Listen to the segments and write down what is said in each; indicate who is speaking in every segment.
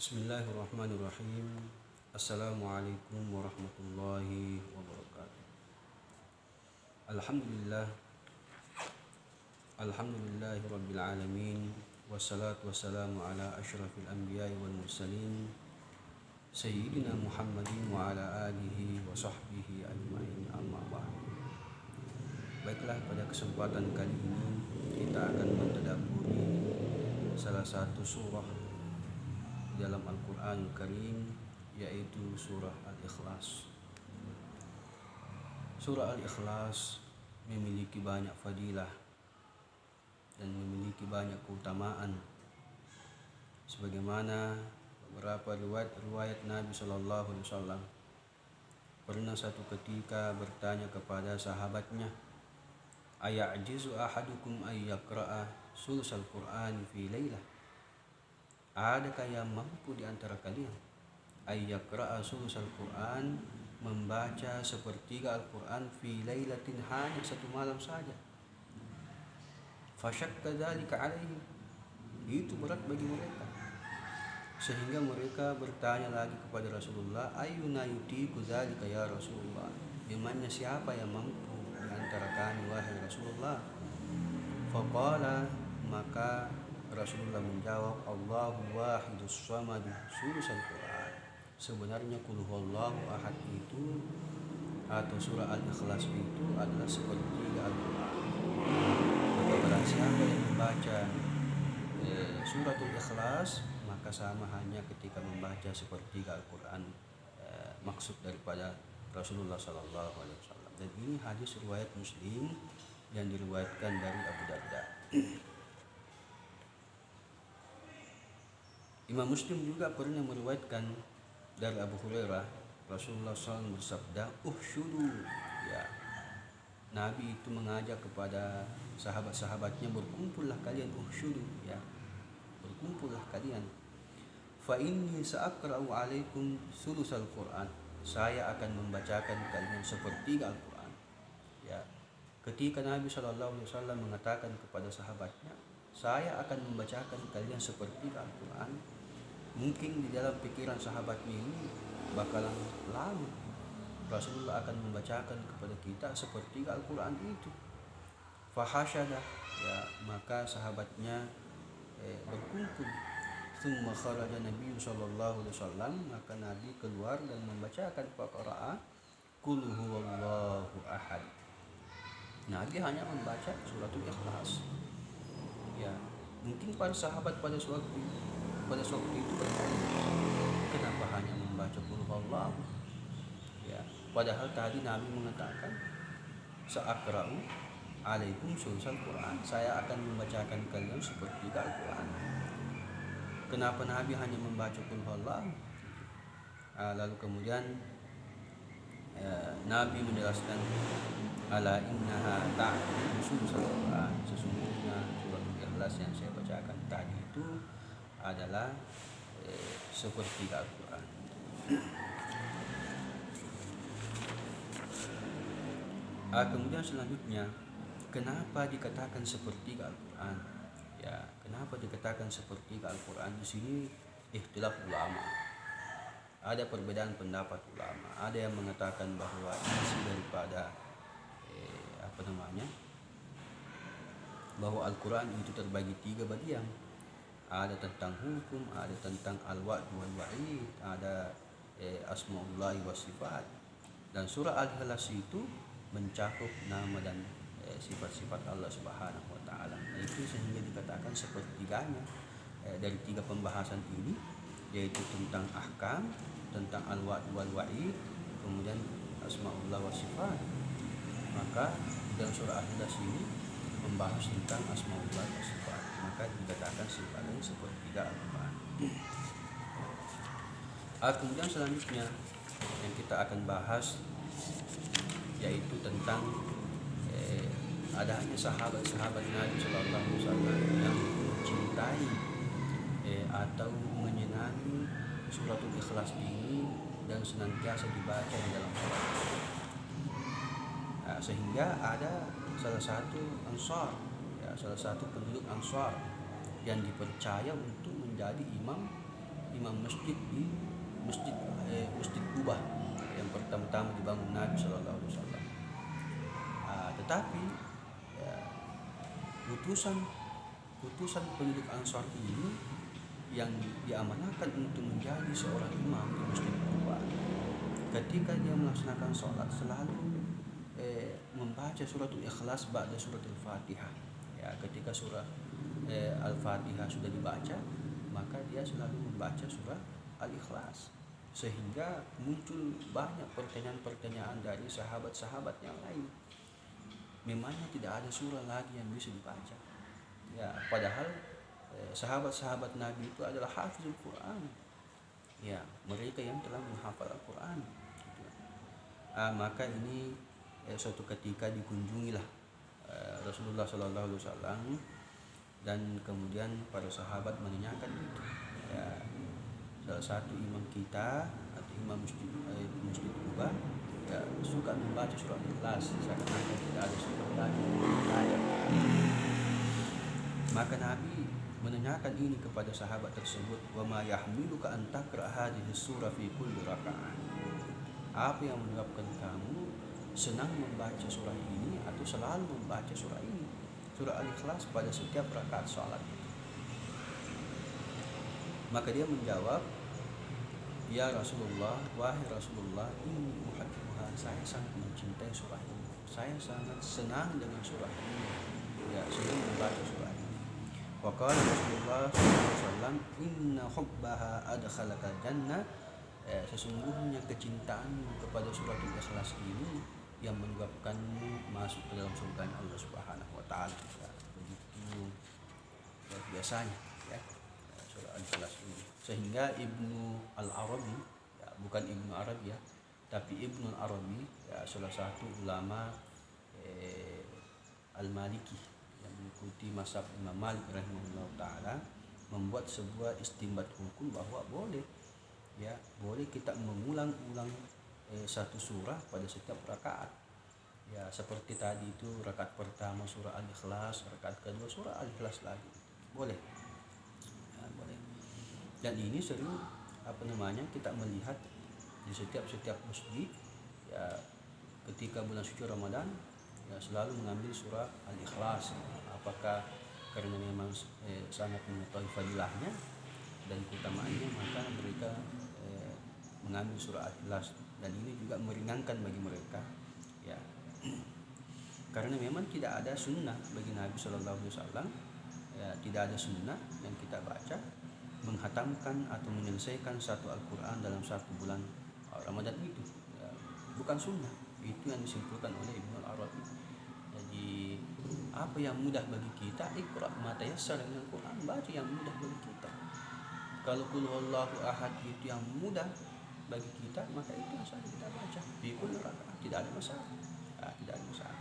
Speaker 1: Bismillahirrahmanirrahim. Assalamualaikum warahmatullahi wabarakatuh. Alhamdulillah. Alhamdulillahi rabbil alamin. Wassalatu wassalamu ala asyrafil anbiya'i wal mursalin Sayyidina Muhammadin wa ala alihi wa sahbihi ajma'in, amma ba'd. Baiklah, pada kesempatan kali ini kita akan mentadabburi salah satu surah dalam Al-Quran Karim, yaitu surah Al-Ikhlas. Surah Al-Ikhlas memiliki banyak fadilah dan memiliki banyak keutamaan, sebagaimana beberapa riwayat Nabi Shallallahu Alaihi Wasallam pernah satu ketika bertanya kepada sahabatnya, ayajizu ahadukum ayyaqra'a sulusal Qur'an fi lailah? Adakah yang mampu di antara kalian ayyaqra'a sulusal Qur'an, membaca sepertiga Al-Quran fi lailatin, hanya satu malam saja? Fasyakka dzalika alaihim, itu berat bagi mereka, sehingga mereka bertanya lagi kepada Rasulullah, ayyuna yutiqu dzalika ya Rasulullah, memangnya siapa yang mampu di antara kami wahai Rasulullah? Faqala, maka Rasulullah menjawab, Allahu wahidus samad sulusal Quran. Sebenarnya qul huwallahu ahad itu atau surah Al-Ikhlas itu adalah sepertiga Al-Quran. Maka barang siapa yang membaca suratul Ikhlas, maka sama hanya ketika membaca sepertiga Al-Quran, maksud daripada Rasulullah Sallallahu Alaihi Wasallam. Dan ini hadis riwayat Muslim yang diriwayatkan dari Abu Darda. Imam Muslim juga pernah meriwayatkan dari Abu Hurairah, Rasulullah SAW bersabda, uhsyudu, ya, Nabi itu mengajak kepada sahabat-sahabatnya, berkumpullah kalian, uhsyudu, ya, berkumpullah kalian. Fa inni sa'aqra'u alaikum sulusal Qur'an, saya akan membacakan kalian sepertiga Al-Quran. Ya, ketika Nabi SAW mengatakan kepada sahabatnya, saya akan membacakan kalian sepertiga Al-Quran, mungkin di dalam pikiran sahabatnya ini bakalan lama Rasulullah akan membacakan kepada kita sepertiga Al-Quran itu. Fahasyada, ya, maka sahabatnya berkumpul. Tsumma kharaja Nabi sallallahu alaihi wasallam, maka Nabi keluar dan membacakan qira'a qul huwallahu ahad. Nabi hanya membaca suratul Ikhlas. Ya, mungkin para sahabat pada suatu itu bertanya, kenapa hanya membaca qul huwallahu? Ya, padahal tadi Nabi mengatakan sa'aqra'u alaikum sulusal Quran, saya akan membacakan kalian sepertiga Al-Quran. Kenapa Nabi hanya membaca qul huwallahu? Lalu kemudian Nabi menjelaskan, ala innaha ta'dilu sulusal Quran, sesungguhnya surat Al-Ikhlas yang saya bacakan tadi itu adalah sepertiga Al-Quran. Kemudian selanjutnya, kenapa dikatakan sepertiga Al-Quran? Ya, kenapa dikatakan sepertiga Al-Quran? Di sini ikhtilaf ulama. Ada perbedaan pendapat ulama. Ada yang mengatakan bahwa isi daripada bahwa Al-Quran itu terbagi tiga bagian. Ada tentang hukum, ada tentang al-wa'd wal wa'id, ada asma'ullah wa sifat. Dan surah Al-Ikhlas itu mencakup nama dan sifat-sifat Allah Subhanahu wa taala. Itu sehingga dikatakan sepertiganya dari tiga pembahasan ini, yaitu tentang ahkam, tentang al-wa'd wal wa'id, kemudian asma'ullah wa sifat. Maka dalam surah Al-Ikhlas ini membahas tentang asma'ullah wa sifat, maka dikatakan sebagai sepertiga Al-Quran. Kemudian selanjutnya yang kita akan bahas yaitu tentang adanya sahabat-sahabat Nabi Sallallahu Alaihi Wasallam yang mencintai atau menyenangi suratul Ikhlas ini dan senantiasa dibaca di dalam salat. Sehingga ada salah satu Ansar, salah satu penduduk Ansar yang dipercaya untuk menjadi imam imam masjid di masjid Kubah yang pertama-tama dibangun Nabi Shallallahu Alaihi Wasallam. Tetapi ya, utusan penduduk Ansar ini yang diamanahkan untuk menjadi seorang imam di masjid Kubah, ketika dia melaksanakan sholat selalu membaca suratul Ikhlas ba'da suratul Fatihah. Ya, ketika surah Al-Fatihah sudah dibaca, maka dia selalu membaca surah Al-Ikhlas, sehingga muncul banyak pertanyaan-pertanyaan dari sahabat-sahabat yang lain. Memangnya tidak ada surah lagi yang bisa dibaca? Ya, padahal sahabat-sahabat Nabi itu adalah hafizul Quran. Ya, mereka yang telah menghafal Al-Quran. Maka ini suatu ketika dikunjungilah Rasulullah Sallallahu Alaihi Wasallam, dan kemudian para sahabat menanyakan itu. Ya, salah satu imam kita atau imam masjid Kubah ya suka membaca surah Ikhlas, seakan-akan tidak ada surah lagi. Maka Nabi menanyakan ini kepada sahabat tersebut, wa ma yahmiluka an taqra hadhihi surah fi kulli raka'ah. Apa yang menyebabkan kamu senang membaca surah ini atau selalu membaca surah ini, surah Al-Ikhlas, pada setiap rakaat salat? Maka dia menjawab, ya Rasulullah, wahai Rasulullah, ini uhibbuha, saya sangat mencintai surah ini, saya sangat senang dengan surah ini, ya senang membaca surah ini. Wa qala Rasulullah SAW, inna hubbaha adkhalaka jannah, sesungguhnya kecintaanmu kepada suratul Ikhlas ini yang menyebabkanmu masuk ke dalam surga Allah Subhanahu wa taala. Ya, begitu biasanya ya surah Al-Ikhlas ini. Sehingga Ibnu Al-Arabi, ya, bukan Ibnu Arabi ya, tapi Ibnu Al-Arabi, ya, salah satu ulama Al-Maliki yang mengikuti mazhab Imam Malik rahimahullah taala, membuat sebuah istinbat hukum bahwa boleh kita mengulang-ulang satu surah pada setiap rakaat. Ya, seperti tadi itu rakaat pertama surah Al-Ikhlas, rakaat kedua surah Al-Ikhlas lagi. Boleh. Ya, boleh. Dan ini sering kita melihat di setiap masjid ya, ketika bulan suci Ramadan ya selalu mengambil surah Al-Ikhlas. Apakah karena memang sangat mengetahui fadilahnya dan keutamaannya, maka mereka mengambil surah Al-Ikhlas, dan ini juga meringankan bagi mereka ya. Karena memang tidak ada sunnah bagi Nabi Shallallahu Alaihi Wasallam, ya, tidak ada sunnah yang kita baca menghatamkan atau menyelesaikan satu Al-Quran dalam satu bulan Ramadan itu ya, bukan sunnah. Itu yang disimpulkan oleh Ibnu Al-Arabi. Jadi apa yang mudah bagi kita, iqra ma tayassara minal Quran, baca yang mudah bagi kita. Kalau qul huwallahu ahad itu yang mudah bagi kita, maka itu yang harus kita baca di kulli rakaat, tidak ada masalah. Tidak ada masalah.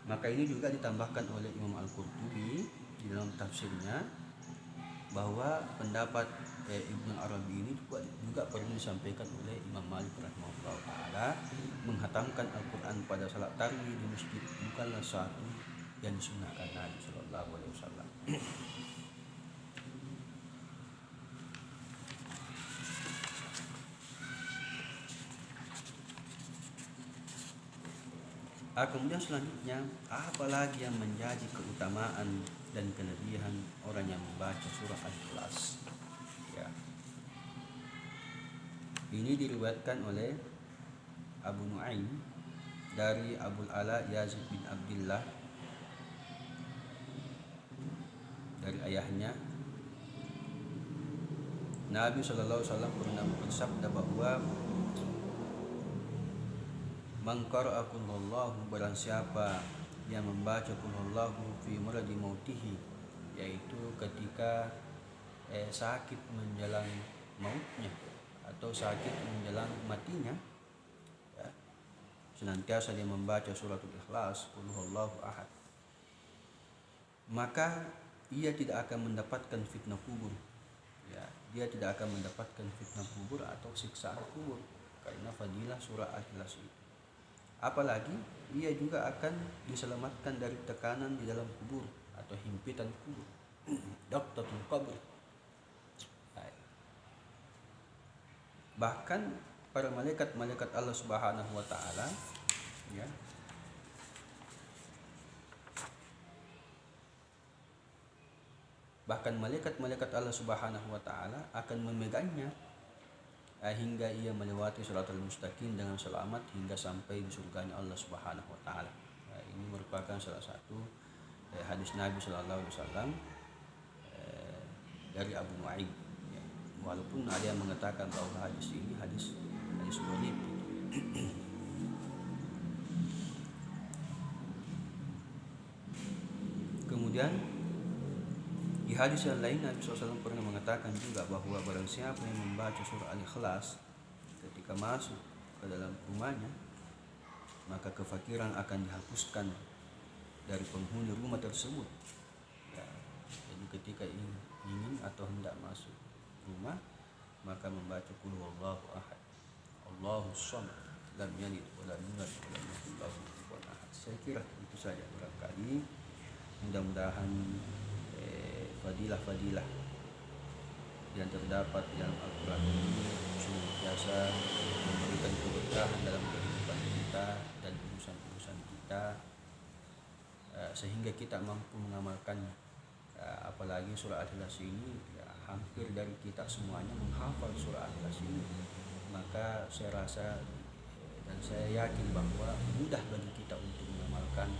Speaker 1: Maka ini juga ditambahkan oleh Imam Al-Qurtubi di dalam tafsirnya, bahwa pendapat Ibnu Arabi ini juga perlu disampaikan oleh Imam Malik rahimahullah taala. Menghatamkan Al-Quran pada salat tarawih di masjid bukanlah satu yang disunnahkan Nabi Sallallahu Alaihi Wasallam. Kemudian selanjutnya, apalagi yang menjadi keutamaan dan kelebihan orang yang membaca surah Al-Ikhlas ya. Ini diriwayatkan oleh Abu Nu'aim dari Abul Ala Yazid bin Abdullah dari ayahnya, Nabi SAW pernah bersabda bahwa man qara'a qul huwallahu, barang siapa yang membaca qul huwallahu fi maradi mautihi, yaitu ketika sakit menjelang mautnya atau sakit menjelang matinya ya, senantiasa dia membaca suratul Ikhlas, qul huwallahu ahad, maka ia tidak akan mendapatkan fitnah kubur ya, dia tidak akan mendapatkan fitnah kubur atau siksaan kubur karena fadilah surah Al-Ikhlas itu. Apalagi ia juga akan diselamatkan dari tekanan di dalam kubur atau himpitan kubur, daqtatul qabr. Bahkan para malaikat-malaikat Allah Subhanahu wa taala, ya, bahkan malaikat-malaikat Allah Subhanahu wa taala akan memegangnya hingga ia melewati Shiratal Mustaqim dengan selamat hingga sampai di surganya Allah Subhanahu wa taala. Ini merupakan salah satu hadis Nabi sallallahu alaihi wasallam dari Abu Nuaim. Ya, walaupun ada yang mengatakan bahwa hadis ini hadis dhaif. Kemudian di hadis yang lain Nabi SAW pernah mengatakan juga bahwa barang siapa yang membaca surah Al-Ikhlas ketika masuk ke dalam rumahnya, maka kefakiran akan dihapuskan dari penghuni rumah tersebut. Ya, jadi ketika ingin atau hendak masuk rumah, maka membaca Qul huwallahu ahad, Allahus samad, lam yalid wa lam yulad wa lam yakul lahu kufuwan ahad. Saya kira itu saja barangkali. Mudah-mudahan fadilah-fadilah yang terdapat dalam Al-Quran ini senantiasa memberikan keberkahan dalam kehidupan kita dan urusan-urusan kita, sehingga kita mampu mengamalkannya. Apalagi surah Al-Ikhlas ini, ya, hampir dari kita semuanya menghafal surah Al-Ikhlas ini. Maka saya rasa dan saya yakin bahwa mudah bagi kita untuk mengamalkan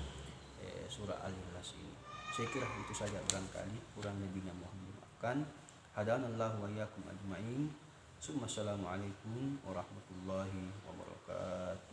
Speaker 1: surah Al-Ikhlas ini. Saya kira itu saja barangkali, kurang lebihnya mohon dimaafkan. Hadanallahu wa iyyakum ajma'in. Assalamualaikum warahmatullahi wabarakatuh.